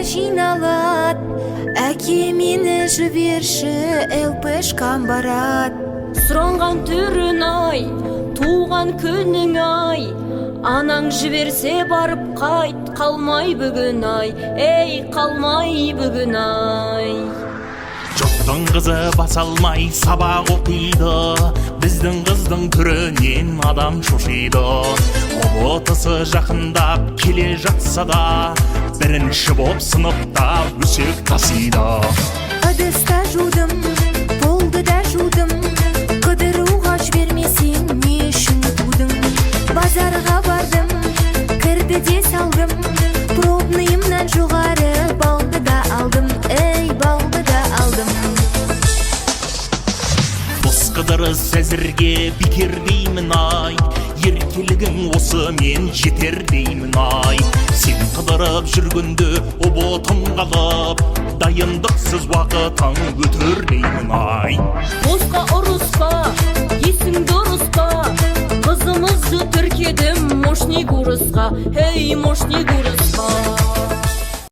жиналат, әке мені жіберші, ЛПшкам барат. Сұранған түрін ай, туған күнің ай, анаң жіберсе барып қайт, қалмай бүгін ай, ей қалмай бүгін ай. Жоқтың қызы бас алмай сабақ оқиды, біздің қыздың түрінен адам шошиды. Ұбытысы жақындап келе жатса да, бірінші боп сыныпта өсек тасиды. Ыдыста жудым, болды да жудым, қыдыруға жібермесең не үшін тудың? Базарға бардым, кірді де салдым, пробныйымнан жоғары балды да алдым, ей балды да алдым. Дос қыдырыс әзірге бекер деймін ай, еркелігің осы мен жетер деймін ай. Сен қыдырып жүргенде ұбытың қалып, дайындықсыз уақытың өтер деймін ай. Босқа ұрыспа, есің дұрыспа, қызымызды тіркедім мошник ұрысқа, ей мошник ұрысқа.